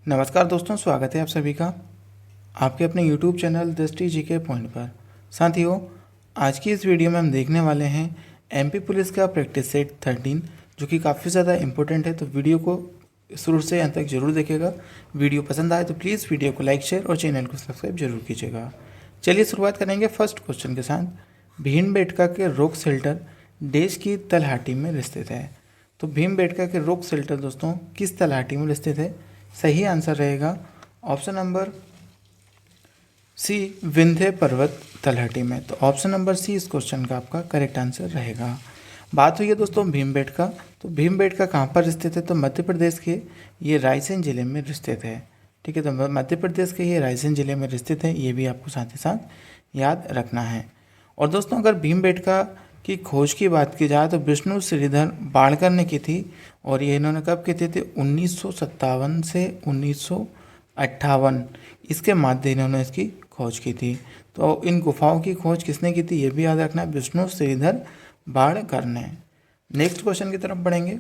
नमस्कार दोस्तों, स्वागत है आप सभी का आपके अपने YouTube चैनल दृष्टि जीके पॉइंट पर। साथियों, आज की इस वीडियो में हम देखने वाले हैं एमपी पुलिस का प्रैक्टिस सेट 13, जो कि काफ़ी ज़्यादा इम्पोर्टेंट है। तो वीडियो को शुरू से अंत तक जरूर देखिएगा। वीडियो पसंद आए तो प्लीज़ वीडियो को लाइक, शेयर और चैनल को सब्सक्राइब जरूर कीजिएगा। चलिए शुरुआत करेंगे फर्स्ट क्वेश्चन के साथ। भीमबेटका के रॉक शेल्टर देश की तलहटी में स्थित है। तो भीमबेटका के रॉक शेल्टर दोस्तों किस तलहटी में स्थित है? सही आंसर रहेगा ऑप्शन नंबर सी, विंध्य पर्वत तलहटी में। तो ऑप्शन नंबर सी इस क्वेश्चन का आपका करेक्ट आंसर रहेगा। बात हुई है दोस्तों भीमबेटका। तो भीमबेटका कहाँ पर स्थित है? तो मध्य प्रदेश के ये रायसेन जिले में स्थित है। ठीक है, तो मध्य प्रदेश के ये रायसेन जिले में स्थित है, ये भी आपको साथ ही साथ याद रखना है। और दोस्तों अगर भीमबेटका की खोज की बात की जाए तो विष्णु श्रीधर बाणकर ने की थी, और ये इन्होंने कब की थी? 1957 से 1958 इसके मध्य इन्होंने इसकी खोज की थी। तो इन गुफाओं की खोज किसने की थी, ये भी याद रखना है, विष्णु श्रीधर बाणकर ने। नेक्स्ट क्वेश्चन की तरफ बढ़ेंगे।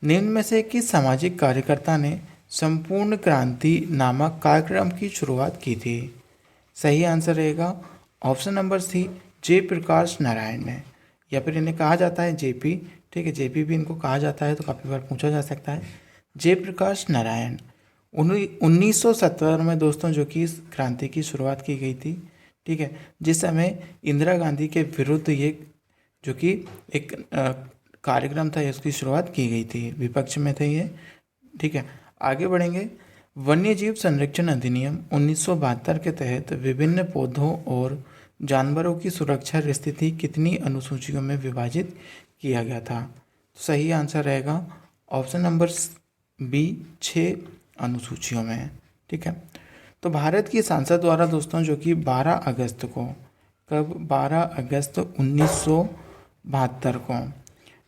निम्न में से किस सामाजिक कार्यकर्ता ने संपूर्ण क्रांति नामक कार्यक्रम की शुरुआत की थी? सही आंसर रहेगा option number C, Jayaprakash Narayan ने, या फिर इन्हें कहा जाता है जेपी। ठीक है, जेपी भी इनको कहा जाता है, तो काफ़ी बार पूछा जा सकता है। जयप्रकाश नारायण 1970 में दोस्तों जो कि इस क्रांति की शुरुआत की गई थी। ठीक है, जिस समय इंदिरा गांधी के विरुद्ध ये जो कि एक कार्यक्रम था, इसकी शुरुआत की गई थी, विपक्ष में थे ये। ठीक है, आगे बढ़ेंगे। वन्यजीव संरक्षण अधिनियम 1972 के तहत विभिन्न पौधों और जानवरों की सुरक्षा स्थिति कितनी अनुसूचियों में विभाजित किया गया था? तो सही आंसर रहेगा ऑप्शन नंबर बी, 6 अनुसूचियों में। ठीक है, तो भारत की संसद द्वारा दोस्तों जो कि 12 अगस्त को, कब? 12 अगस्त 1972 को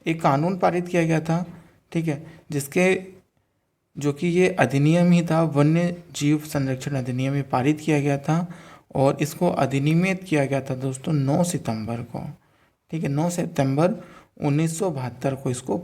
एक कानून पारित किया गया था। ठीक है, जिसके जो कि ये अधिनियम ही था, वन्य जीव संरक्षण अधिनियम ये पारित किया गया था, और इसको अधिनियमित किया गया था दोस्तों 9 सितंबर को। ठीक है, 9 सितंबर 1972 को इसको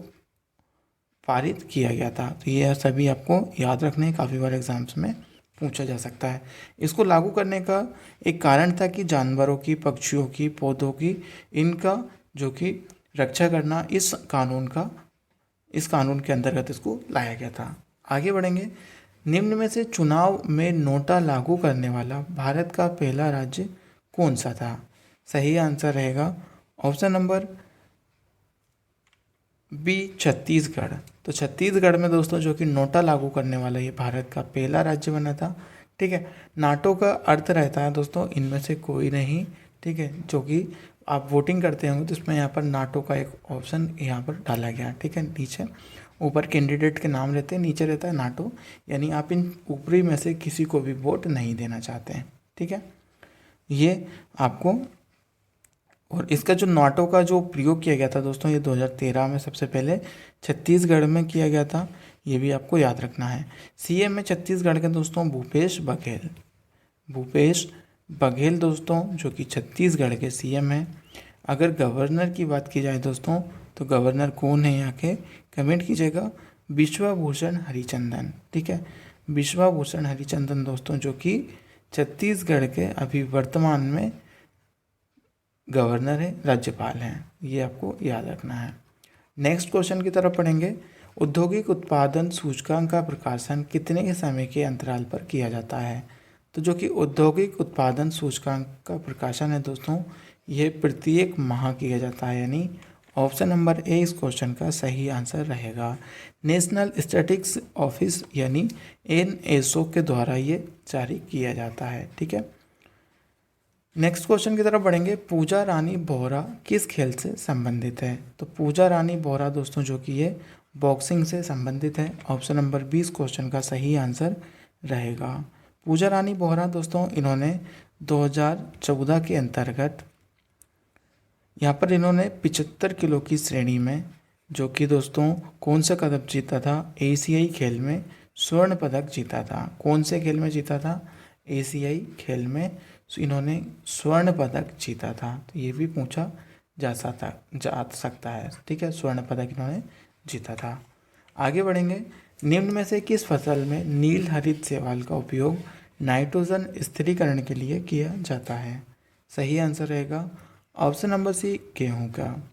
पारित किया गया था। तो ये सभी आपको याद रखने, काफ़ी बार एग्जाम्स में पूछा जा सकता है। इसको लागू करने का एक कारण था कि जानवरों की, पक्षियों की, पौधों की, इनका जो कि रक्षा करना इस कानून के अंतर्गत इसको लाया गया था। आगे बढ़ेंगे। निम्न में से चुनाव में नोटा लागू करने वाला भारत का पहला राज्य कौन सा था? सही आंसर रहेगा ऑप्शन नंबर बी, छत्तीसगढ़। तो छत्तीसगढ़ में दोस्तों जो कि नोटा लागू करने वाला ये भारत का पहला राज्य बना था। ठीक है, नाटो का अर्थ रहता है दोस्तों इनमें से कोई नहीं। ठीक है, जो कि आप वोटिंग करते होंगे तो इसमें यहाँ पर नाटो का एक ऑप्शन यहाँ पर डाला गया। ठीक है, नीचे ऊपर कैंडिडेट के नाम रहते हैं, नीचे रहता है नाटो, यानी आप इन ऊपरी में से किसी को भी वोट नहीं देना चाहते हैं। ठीक है, ये आपको, और इसका जो नाटो का जो प्रयोग किया गया था दोस्तों, ये 2013 में सबसे पहले छत्तीसगढ़ में किया गया था, ये भी आपको याद रखना है। सीएम में छत्तीसगढ़ के दोस्तों भूपेश बघेल दोस्तों जो कि छत्तीसगढ़ के सीएम हैं। अगर गवर्नर की बात की जाए दोस्तों, तो गवर्नर कौन है यहाँ के, कमेंट कीजिएगा। विश्वभूषण हरिचंदन। ठीक है, विश्वभूषण हरिचंदन दोस्तों जो कि छत्तीसगढ़ के अभी वर्तमान में गवर्नर है, राज्यपाल हैं, ये आपको याद रखना है। नेक्स्ट क्वेश्चन की तरफ पढ़ेंगे। औद्योगिक उत्पादन सूचकांक का प्रकाशन कितने समय के अंतराल पर किया जाता है? तो जो कि औद्योगिक उत्पादन सूचकांक का प्रकाशन है दोस्तों, ये प्रत्येक माह किया जाता है, यानी ऑप्शन नंबर ए इस क्वेश्चन का सही आंसर रहेगा। नेशनल स्टैटिस्टिक्स ऑफिस यानी NSO के द्वारा ये जारी किया जाता है। ठीक है, नेक्स्ट क्वेश्चन की तरफ बढ़ेंगे। पूजा रानी बोहरा किस खेल से संबंधित है? तो पूजा रानी बोहरा दोस्तों जो कि ये बॉक्सिंग से संबंधित है। ऑप्शन नंबर 20 क्वेश्चन का सही आंसर रहेगा। पूजा रानी बोहरा दोस्तों इन्होंने 2014 के अंतर्गत यहाँ पर इन्होंने 75 किलो की श्रेणी में जो कि दोस्तों कौन सा पदक जीता था? एशियाई खेल में स्वर्ण पदक जीता था। कौन से खेल में जीता था? एशियाई खेल में इन्होंने स्वर्ण पदक जीता था। तो ये भी पूछा जा सकता है। ठीक है, स्वर्ण पदक इन्होंने जीता था। आगे बढ़ेंगे। निम्न में से किस फसल में नील हरित शैवाल का उपयोग नाइट्रोजन स्थिरीकरण के लिए किया जाता है? सही आंसर रहेगा ऑप्शन नंबर सी, गेहूं का।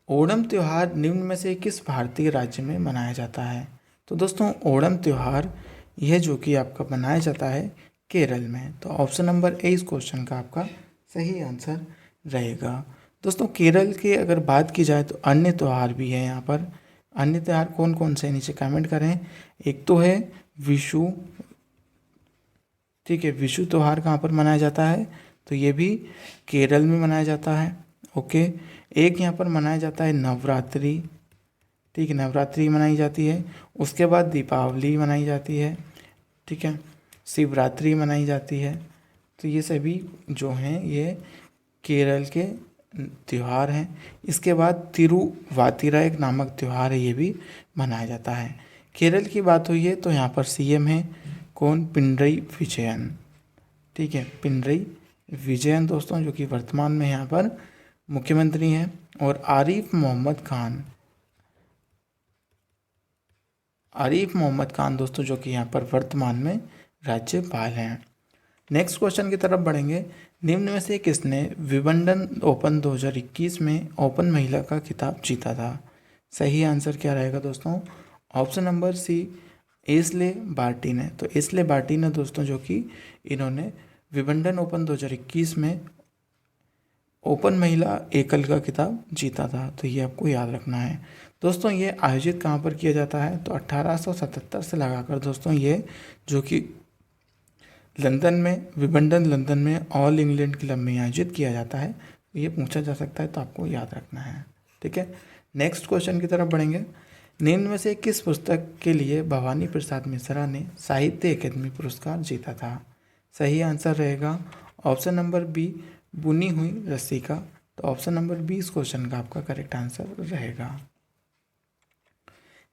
ओणम त्यौहार निम्न में से किस भारतीय राज्य में मनाया जाता है? तो दोस्तों ओणम त्यौहार यह जो कि आपका मनाया जाता है केरल में। तो ऑप्शन नंबर ए इस क्वेश्चन का आपका सही आंसर रहेगा। दोस्तों केरल के अगर बात की जाए तो अन्य त्यौहार भी हैं यहाँ पर। अन्य त्यौहार कौन कौन से, नीचे कमेंट करें। एक तो है विशु, ठीक है, विशु त्यौहार कहाँ पर मनाया जाता है? तो ये भी केरल में मनाया जाता है। ओके, एक यहाँ पर मनाया जाता है नवरात्रि, ठीक है, नवरात्रि मनाई जाती है। उसके बाद दीपावली मनाई जाती है, ठीक है, शिवरात्रि मनाई जाती है। तो ये सभी जो हैं ये केरल के त्यौहार हैं। इसके बाद तिरुवातिरा एक नामक त्यौहार है, ये भी मनाया जाता है। केरल की बात हुई है तो यहाँ पर सीएम है कौन? पिनरई विजयन, ठीक है, पिनरई विजयन दोस्तों, जो कि वर्तमान में यहाँ पर मुख्यमंत्री हैं। और आरिफ मोहम्मद खान दोस्तों, जो कि यहाँ पर वर्तमान में राज्यपाल हैं। नेक्स्ट क्वेश्चन की तरफ बढ़ेंगे। निम्न में से किसने विंबलडन ओपन 2021 में ओपन महिला का खिताब जीता था? सही आंसर क्या रहेगा दोस्तों? Option number C, Ashleigh Barty ने। तो एशले बार्टी ने दोस्तों, जो कि इन्होंने विंबलडन ओपन 2021 में ओपन महिला एकल का खिताब जीता था। तो ये आपको याद रखना है दोस्तों। ये आयोजित कहाँ पर किया जाता है? तो 1877 से लगाकर दोस्तों ये जो कि लंदन में, विंबलडन लंदन में ऑल इंग्लैंड क्लब में आयोजित किया जाता है। ये पूछा जा सकता है, तो आपको याद रखना है, ठीक है। नेक्स्ट क्वेश्चन की तरफ बढ़ेंगे। निम्न में से किस पुस्तक के लिए भवानी प्रसाद मिश्रा ने साहित्य अकादमी पुरस्कार जीता था? सही आंसर रहेगा ऑप्शन नंबर बी, बुनी हुई रस्सी का। तो ऑप्शन नंबर बी इस क्वेश्चन का आपका करेक्ट आंसर रहेगा।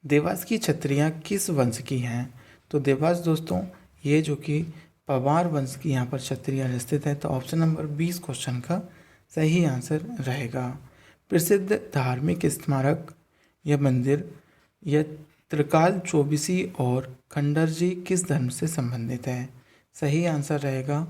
देवास की छत्रियाँ किस वंश की हैं? तो देवास दोस्तों ये जो कि पवार वंश की यहाँ पर छत्रियाँ स्थित है। तो ऑप्शन नंबर 20 क्वेश्चन का सही आंसर रहेगा। प्रसिद्ध धार्मिक स्मारक या मंदिर यह त्रिकाल चौबीसी और खंडरजी किस धर्म से संबंधित है? सही आंसर रहेगा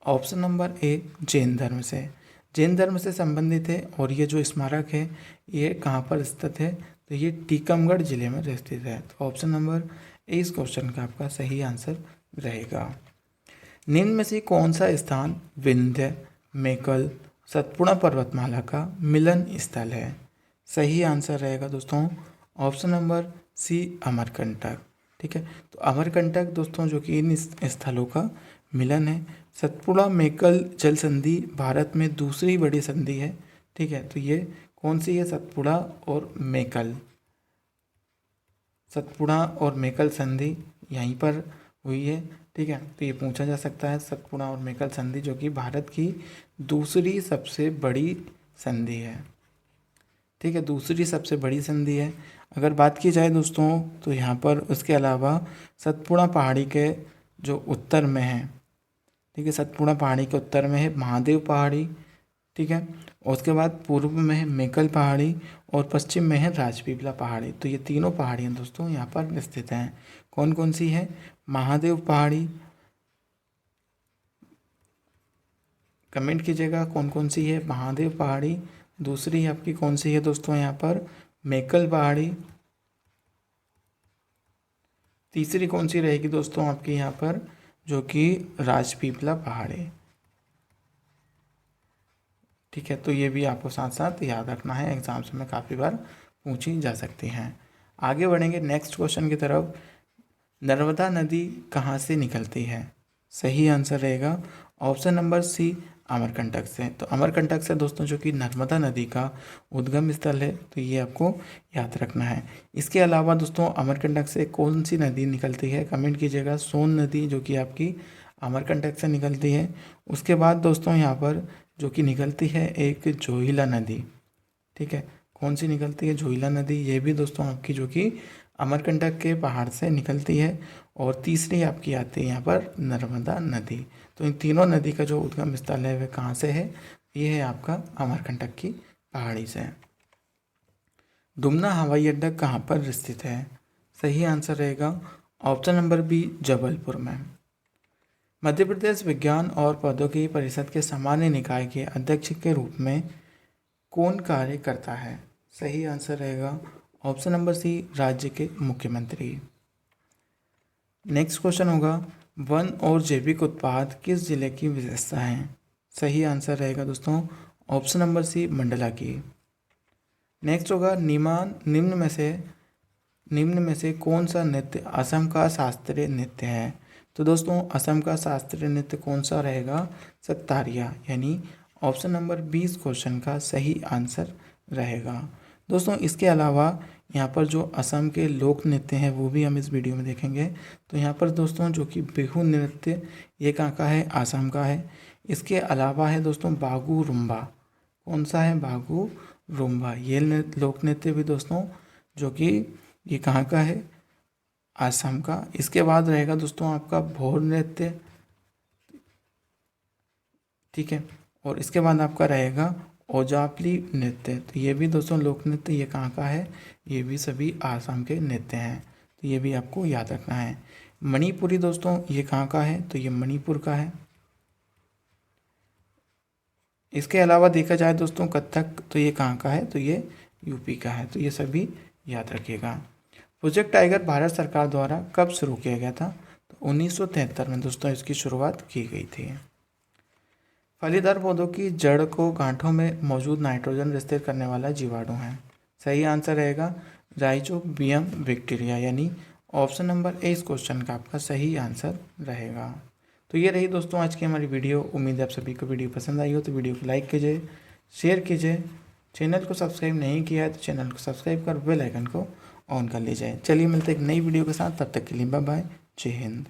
ऑप्शन नंबर ए, जैन धर्म से। जैन धर्म से संबंधित है। और ये जो स्मारक है ये कहाँ पर स्थित है? तो ये टीकमगढ़ जिले में स्थित है। तो ऑप्शन नंबर ए इस क्वेश्चन का आपका सही आंसर रहेगा। निम्न में से कौन सा स्थान विंध्य, मेकल, सतपुड़ा पर्वतमाला का मिलन स्थल है? सही आंसर रहेगा दोस्तों ऑप्शन नंबर सी, अमरकंटक, ठीक है। तो अमरकंटक दोस्तों जो कि इन स्थलों का मिलन है। सतपुड़ा मेकल जल संधि भारत में दूसरी बड़ी संधि है, ठीक है। तो ये कौन सी है? सतपुड़ा और मेकल, सतपुड़ा और मेकल संधि यहीं पर हुई है, ठीक है। तो ये पूछा जा सकता है सतपुड़ा और मेकल संधि जो कि भारत की दूसरी सबसे बड़ी संधि है, ठीक है, दूसरी सबसे बड़ी संधि है। अगर बात की जाए दोस्तों तो यहाँ पर उसके अलावा सतपुड़ा पहाड़ी के जो उत्तर में है, ठीक है, सतपुड़ा पहाड़ी के उत्तर में है महादेव पहाड़ी, ठीक है। और उसके बाद पूर्व में है मेकल पहाड़ी और पश्चिम में है राजपीपला पहाड़ी। तो ये तीनों पहाड़ियाँ दोस्तों यहाँ पर स्थित हैं। कौन कौन सी है? महादेव पहाड़ी, कमेंट कीजिएगा कौन कौन सी है। महादेव पहाड़ी, दूसरी आपकी कौन सी है दोस्तों यहाँ पर? मेकल पहाड़ी, तीसरी कौन सी रहेगी दोस्तों आपकी यहाँ पर? जो कि राजपीपला पहाड़ी, ठीक है। तो ये भी आपको साथ साथ याद रखना है, एग्जाम्स में काफ़ी बार पूछी जा सकती हैं। आगे बढ़ेंगे नेक्स्ट क्वेश्चन की तरफ। नर्मदा नदी कहाँ से निकलती है? सही आंसर रहेगा ऑप्शन नंबर सी, अमरकंटक से। तो अमरकंटक से दोस्तों जो कि नर्मदा नदी का उद्गम स्थल है, तो ये आपको याद रखना है। इसके अलावा दोस्तों अमरकंटक से कौन सी नदी निकलती है? कमेंट कीजिएगा। सोन नदी जो कि आपकी अमरकंटक से निकलती है। उसके बाद दोस्तों यहाँ पर जो कि निकलती है एक जोहिला नदी, ठीक है। कौन सी निकलती है? जोहिला नदी। ये भी दोस्तों आपकी जो कि अमरकंटक के पहाड़ से निकलती है। और तीसरी आपकी आती है यहाँ पर नर्मदा नदी। तो इन तीनों नदी का जो उद्गम स्थल है वह कहाँ से है? ये है आपका अमरकंटक की पहाड़ी से। दुमना हवाई अड्डा कहाँ पर स्थित है? सही आंसर रहेगा ऑप्शन नंबर बी, जबलपुर में। मध्य प्रदेश विज्ञान और प्रौद्योगिकी परिषद के सामान्य निकाय के अध्यक्ष के रूप में कौन कार्य करता है? सही आंसर रहेगा ऑप्शन नंबर सी, राज्य के मुख्यमंत्री। नेक्स्ट क्वेश्चन होगा, वन और जैविक उत्पाद किस जिले की विशेषता है? सही आंसर रहेगा दोस्तों ऑप्शन नंबर सी, मंडला की। नेक्स्ट होगा, निम्न में से कौन सा नृत्य असम का शास्त्रीय नृत्य है? तो दोस्तों असम का शास्त्रीय नृत्य कौन सा रहेगा? सत्तारिया, यानी ऑप्शन नंबर 20 क्वेश्चन का सही आंसर रहेगा। दोस्तों इसके अलावा यहाँ पर जो असम के लोक नृत्य हैं वो भी हम इस वीडियो में देखेंगे। तो यहाँ पर दोस्तों जो कि बिहू नृत्य, ये कहाँ का है? असम का है। इसके अलावा है दोस्तों बागू रुम्बा। कौन सा है? बागू रुम्बा। ये लोक नृत्य भी दोस्तों जो कि ये कहाँ का है? असम का। इसके बाद रहेगा दोस्तों आपका भोर नृत्य, ठीक है। और इसके बाद आपका रहेगा ओजापली नृत्य। तो ये भी दोस्तों लोक नृत्य, ये कहाँ का है? ये भी सभी आसाम के नृत्य हैं, तो ये भी आपको याद रखना है। मणिपुरी दोस्तों ये कहाँ का है? तो ये मणिपुर का है। इसके अलावा देखा जाए दोस्तों कथक, तो ये कहाँ का है? तो ये यूपी का है। तो ये सभी याद रखिएगा। प्रोजेक्ट टाइगर भारत सरकार द्वारा कब शुरू किया गया था? तो 1973 में दोस्तों इसकी शुरुआत की गई थी। फलीदार पौधों की जड़ को गांठों में मौजूद नाइट्रोजन स्थिर करने वाला जीवाणु है। सही आंसर रहेगा राइजोबियम बैक्टीरिया, यानी ऑप्शन नंबर ए इस क्वेश्चन का आपका सही आंसर रहेगा। तो ये रही दोस्तों आज की हमारी वीडियो। उम्मीद है आप सभी को वीडियो पसंद आई हो। तो वीडियो को लाइक कीजिए, शेयर कीजिए। चैनल को सब्सक्राइब नहीं किया है तो चैनल को सब्सक्राइब कर बेल आइकन को ऑन कर लीजिए। चलिए मिलते हैं एक नई वीडियो के साथ, तब तक के लिए बाय बाय, जय हिंद।